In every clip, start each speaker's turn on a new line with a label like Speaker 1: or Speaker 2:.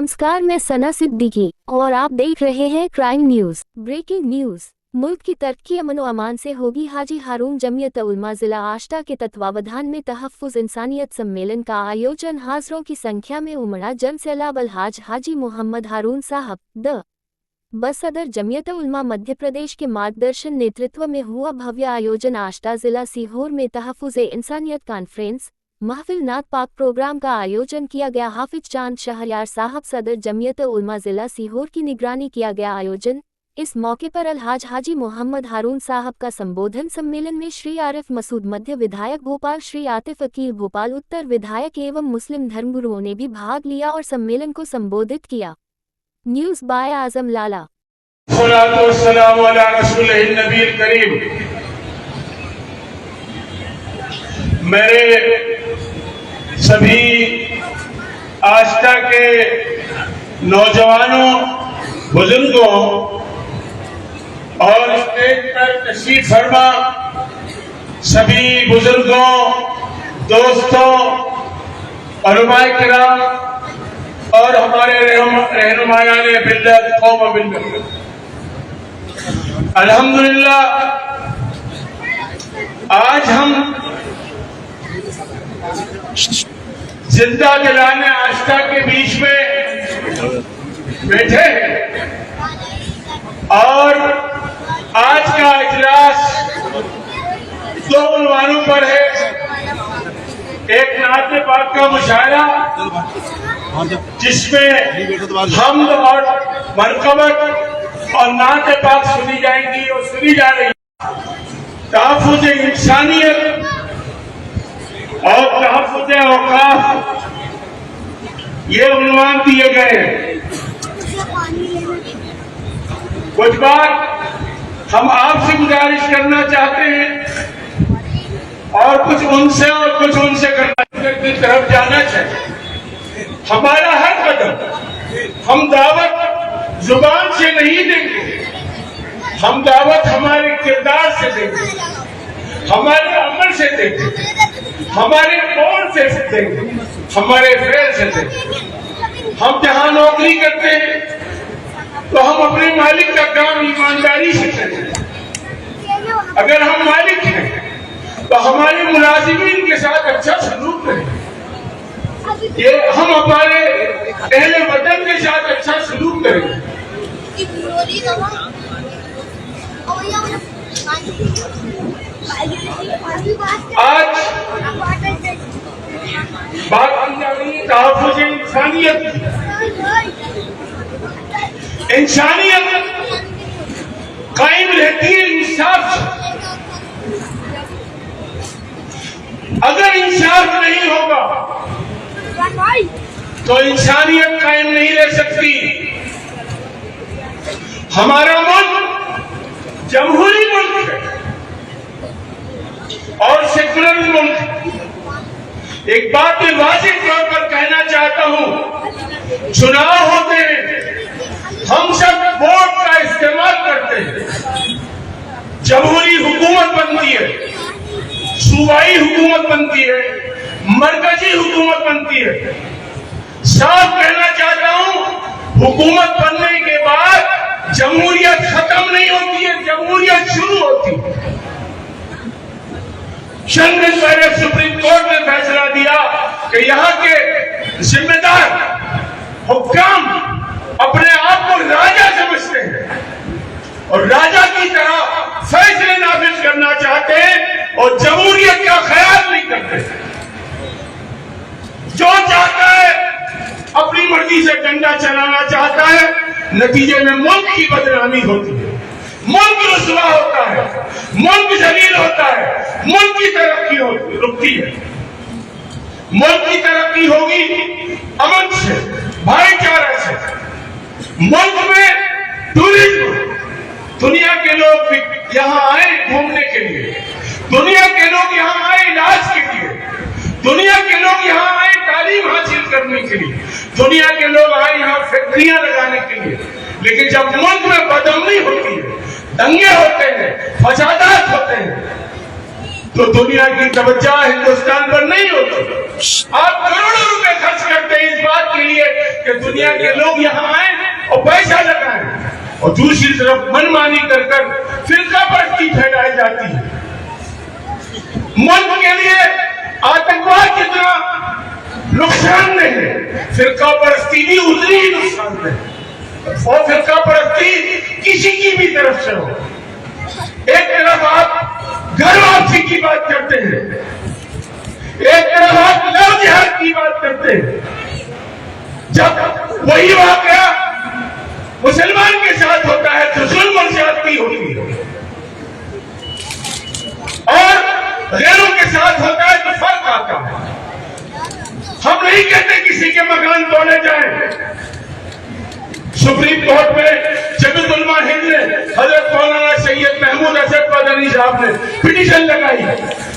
Speaker 1: नमस्कार, मैं सना सिद्दीकी और आप देख रहे हैं क्राइम न्यूज। Breaking news. मुल्क की तरक्की अमन व अमान से होगी। हाजी हारून जमीयत उलमा जिला आष्टा के तत्वावधान में तहफ़्फ़ुज़ इंसानियत सम्मेलन का आयोजन। हाज़िरों की संख्या में उमड़ा जमसैलाब। अलहाज हाजी मोहम्मद हारून साहब द सदर जमीयत उलमा मध्य प्रदेश के मार्गदर्शन नेतृत्व में हुआ भव्य आयोजन। आष्टा जिला सीहोर में तहफ़्फ़ुज़ इंसानियत कॉन्फ्रेंस महफिल नात पाक प्रोग्राम का आयोजन किया गया। हाफिज चांद शहरयार साहब सदर जमीयत उलमा जिला सीहोर की निगरानी किया गया आयोजन। इस मौके पर अलहाज हाजी मोहम्मद हारून साहब का संबोधन। सम्मेलन में श्री आरिफ मसूद मध्य विधायक भोपाल, श्री आतिफ अकील भोपाल उत्तर विधायक एवं मुस्लिम धर्मगुरुओं ने भी भाग लिया और सम्मेलन को संबोधित किया। न्यूज़ बाय आजम लाला।
Speaker 2: मेरे सभी आष्टा के नौजवानों, बुजुर्गों और स्टेज पर तशरीफ फरमा सभी बुजुर्गों, दोस्तों, उलमाए किराम और हमारे रहनुमायाने बिल्लत कौम बिल्लत, अल्हम्दुलिल्लाह आज हम जिंदा दिलाने आष्टा के बीच में बैठे हैं और आज का इजलास दो उन्वानों पर है। एक नात पाक का मुशायरा जिसमें हम्द और मरकबत और नात पाक सुनी जाएंगी और सुनी जा रही है। तहफ़्फ़ुज़ इंसानियत और तहफ़्फ़ुज़ औक़ाफ़ ये उन्वान दिए गए हैं। कुछ बात हम आपसे गुजारिश करना चाहते हैं और कुछ उनसे करना की तरफ जाना चाहिए। हमारा हर कदम हम दावत जुबान से नहीं देंगे, हम दावत हमारे किरदार से देंगे, हमारे अमल से देंगे, हमारे कौल से देंगे, हमारे फेल से देंगे। हम जहां नौकरी करते हैं तो हम अपने मालिक का काम ईमानदारी से करें। अगर हम मालिक हैं तो हमारे मुलाजिमीन के साथ अच्छा सलूक करें। ये हम हमारे अहले वतन के साथ अच्छा सलूक करें। आज बात की जा रही है तहफ़्फ़ुज़ इंसानियत। इंसानियत कायम रहती है इंसाफ से। अगर इंसाफ नहीं होगा तो इंसानियत कायम नहीं रह सकती। हमारा मुल्क जमहूरी मुल्क है और सेकुलर मुल्क। एक बात मैं वाज़ेह तौर पर कहना चाहता हूं, चुनाव होते हैं, हम सब वोट का इस्तेमाल करते हैं। जमहूरी हुकूमत बनती है, सूबाई हुकूमत बनती है, मरकजी हुकूमत बनती है। साफ कहना चाहता हूं, हुकूमत बनने के बाद जमहूरियत खत्म नहीं होती है, जमहूरियत शुरू होती है। चंद दिन पहले सुप्रीम कोर्ट ने फैसला दिया कि यहाँ के जिम्मेदार हुक्काम अपने आप को राजा समझते हैं और राजा की तरह फैसले नाफिज करना चाहते हैं और जमहूरियत का ख्याल नहीं करते। जो चाहता है अपनी मर्जी से डंडा चलाना चाहता है, नतीजे में मुल्क की बदनामी होती है, मुल्क रुसवा होता है, मुल्क जलील होता है, मुल्क की तरक्की रुकती है। मुल्क की तरक्की होगी अमन से, भाईचारे से। मुल्क में टूरिज्म, दुनिया के लोग यहाँ आए घूमने के लिए, दुनिया के लोग यहाँ आए इलाज के लिए, दुनिया के लोग यहाँ आए तालीम हासिल करने के लिए, दुनिया के लोग आए यहाँ फैक्ट्रियां लगाने के लिए। लेकिन जब मुल्क में बदअमनी होती है, दंगे होते हैं, फसादात होते हैं, तो दुनिया की तवज्जो हिंदुस्तान पर नहीं होती। آپ کروڑوں روپے خرچ کرتے ہیں اس بات کے لیے کہ دنیا کے لوگ یہاں آئیں اور پیسہ لگائیں، اور دوسری طرف منمانی کر کر فرقہ پرستی پھیلائی جاتی ہے۔ ملک کے لیے آتنکواد جتنا نقصان دہ ہے، فرقہ پرستی بھی اتنی ہی نقصان دہ ہے، اور فرقہ پرستی کسی کی بھی طرف سے ہو۔ ایک طرف آپ گھر واپسی کی بات کرتے ہیں، ایک طرف آپ لو جہاد کی بات کرتے ہیں، جب وہی واقعہ مسلمان کے ساتھ ہوتا ہے تو ظلم اور زیادتی ہوتی ہے، اور غیروں کے ساتھ ہوتا ہے تو فرق آتا ہے۔ ہم نہیں کہتے کسی کے مکان توڑے جائیں۔ سپریم کورٹ میں جمعیت علماء ہند نے حضرت مولانا سید محمود اسد مدنی صاحب نے پٹیشن لگائی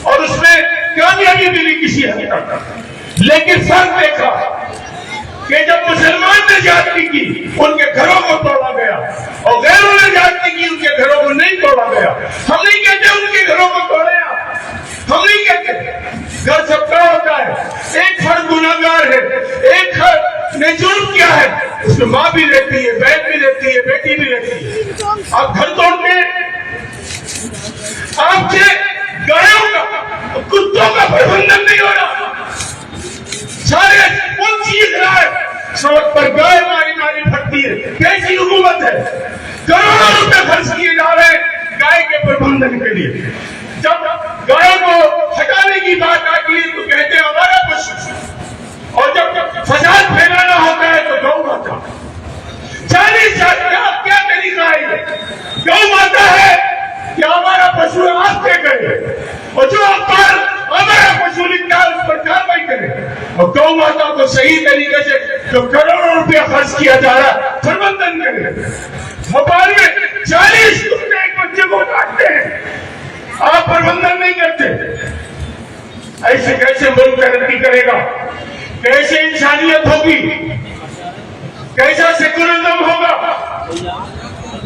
Speaker 2: اور اس میں کامیابی ملی کسی حد تک، لیکن فرق دیکھا کہ جب مسلمان نے زیادتی کی ان کے گھروں کو توڑا گیا، اور غیروں نے زیادتی کی ان کے گھروں کو نہیں توڑا گیا۔ ہم نہیں کہتے ان کے گھروں کو توڑے آپ، ہم نہیں کہتے، گھر سب کا ہوتا ہے، ایک فرد گناہگار ہے، ایک نے جرم کیا ہے، اس میں ماں بھی رہتی ہے، بہن بھی رہتی ہے، بیٹی بھی رہتی ہے۔ آپ گھر توڑتے ہیں، آپ کے گایوں کا کتوں کا پربندھن نہیں ہو رہا، سارے کون چیز رہا ہے، سڑک پر گائے ماری ماری پھٹتی ہے، کیسی حکومت ہے؟ کروڑوں روپے خرچ کیے جا رہے ہیں گائے کے پربندھن کے لیے، جب گائے کو ہٹانے کی بات آتی ہے تو کہتے ہیں ہمارا پشو، اور جب فساد پھیلانا ہوتا ہے تو گو ماتا۔ 40 سال کا کیا طریقہ ہے؟ گو ماتا ہے کہ ہمارا پشو آستے کرے، اور جو اخبار ہمارا پشو لکھتا ہے اس پر کاروائی کرے، اور گو ماتا کو صحیح طریقے سے جو کروڑوں روپیہ خرچ کیا جا رہا ہے پربندھن کرے۔ بھوپال میں 40 کتے ایک بچے کو کاٹتے ہیں، آپ پربندھن نہیں کرتے۔ ایسے کیسے ملک ترقی کرے گا؟ کیسے انسانیت ہوگی؟ کیسا سیکولرزم ہوگا؟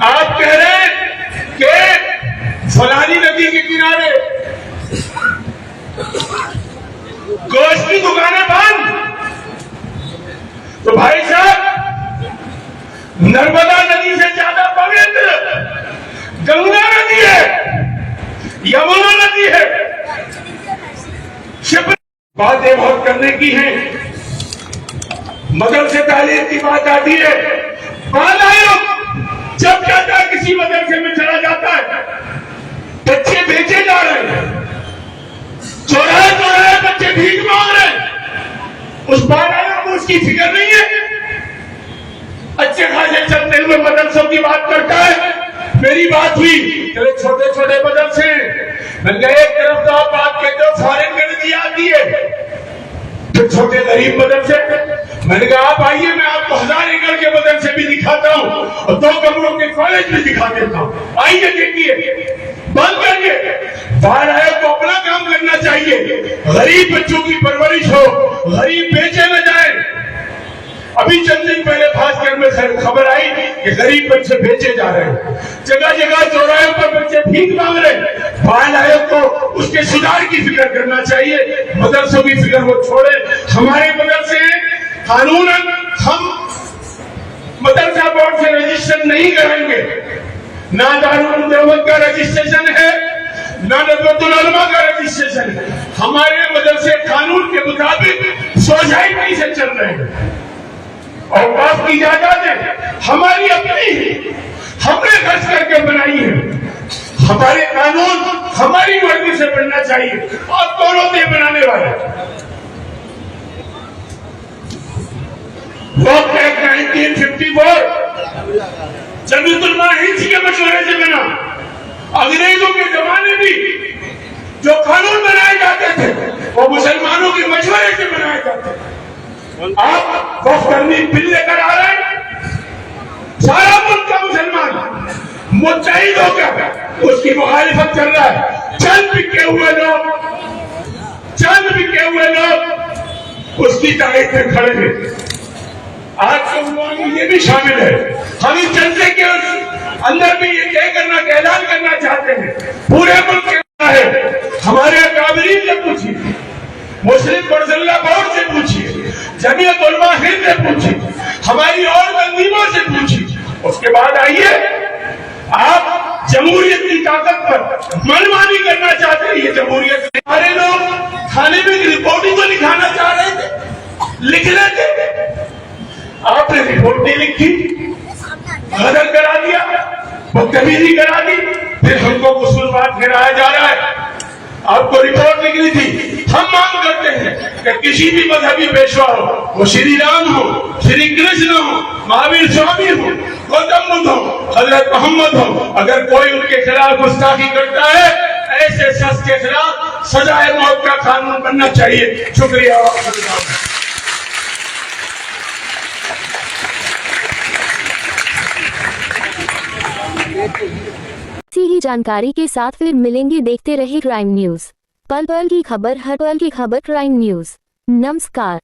Speaker 2: آپ کہہ رہے ہیں کہ فلانی ندی کے کنارے گوشت کی دکانیں بند، تو بھائی صاحب نرمدا ندی سے زیادہ پوتر گنگا ندی ہے، یمنا ندی ہے۔ باتیں بہت کرنے کی ہیں، مدرسے تعلیم کی بات آتی ہے، جب جاتا ہے کسی مدرسے میں چلا جاتا ہے، بچے بیچے جا رہے ہیں، چوراہے چوراہے بچے بھیک مانگ رہے ہیں، اس بالائیوں کو اس کی فکر نہیں ہے۔ اچھے خاصے چلتے ہوئے مدرسوں کی بات کرتا ہے۔ میری بات ہوئی چھوٹے چھوٹے مدرسے، میں نے کہا ایک طرف تو آپ بات کہتے ہو فارن کرنسی آتی ہے، پھر چھوٹے غریب مدرسے، میں نے کہا آپ آئیے میں آپ کو 1000 ایکڑ کے مدرسے بھی دکھاتا ہوں اور 2 کمروں کے کالج بھی دکھا دیتا ہوں، آئیے دیکھیے، بند کریے۔ باہر آئے کو اپنا کام کرنا چاہیے، غریب بچوں کی پرورش ہو، غریب بیچے نہ جائیں۔ ابھی چند دن پہلے بھاسکر میں خبر آئی کہ غریب بچے بیچے جا رہے ہیں، جگہ جگہ چوراہوں پر بچے بھیک مانگ رہے ہیں۔ بال آیوگ کو اس کے سدھار کی فکر کرنا چاہیے، مدرسوں کی فکر وہ چھوڑے۔ ہمارے مدرسے قانوناً ہم مدرسہ بورڈ سے رجسٹر نہیں کریں گے، نہ دارالعلوم دیوبند کا رجسٹریشن ہے، نہ ندوۃ العلماء کا رجسٹریشن ہے۔ ہمارے مدرسے قانون کے مطابق سوسائٹی سے چل رہے ہیں، اور باپ کی جائیدادیں ہماری اپنی ہی، ہم نے خرچ کر کے بنائی ہے۔ ہمارے قانون ہماری مرضی سے بننا چاہیے، اور دونوں سے بنانے والے وقت ایکٹ 1954 جمعیت علماء ہند کے مشورے سے بنا۔ انگریزوں کے زمانے بھی جو قانون بنائے جاتے تھے وہ مسلمانوں کے مشورے سے بنائے جاتے تھے۔ آپ وقف کرنی بل لے کر آ رہے ہیں، سارا ملک کا مسلمان متحد ہو کر اس کی مخالفت کر رہا ہے۔ چند بکے ہوئے لوگ اس کی تائید میں کھڑے ہیں۔ آج کے عنوان میں یہ بھی شامل ہے، ہم اس جلسے کے اندر بھی یہ اعلان کرنا چاہتے ہیں، پورے ملک کے ہے، ہمارے اکابرین نے پوچھی، مسلم برزلہ से पूछी, हमारी और तंजीमों से पूछी। उसके बाद आइए, आप जमहूरियत की ताकत पर मनमानी करना चाहते हैं। ये जमहूरियत, हमारे लोग थाने में रिपोर्टिंग को लिखाना चाह रहे थे, लिख रहे थे, आपने रिपोर्ट नहीं लिखी, गदर करा दिया, बदतमीजी करा दी, फिर हमको कसूरवार ठहराया जा रहा है। आपको रिपोर्ट लिखनी थी। हम मांग करते हैं कि किसी भी मजहबी पेशवा हो, वो श्री राम हो, श्री कृष्ण हो, महावीर स्वामी हो, गौतम बुद्ध हो, हजरत मोहम्मद हो, अगर कोई उनके खिलाफ गुस्ताखी करता है, ऐसे शख्स के खिलाफ सजाए मौत का कानून बनना चाहिए। शुक्रिया।
Speaker 1: ऐसी ही जानकारी के साथ फिर मिलेंगे। देखते रहे क्राइम न्यूज, पल पल की खबर, हर पल की खबर। Crime news. नमस्कार।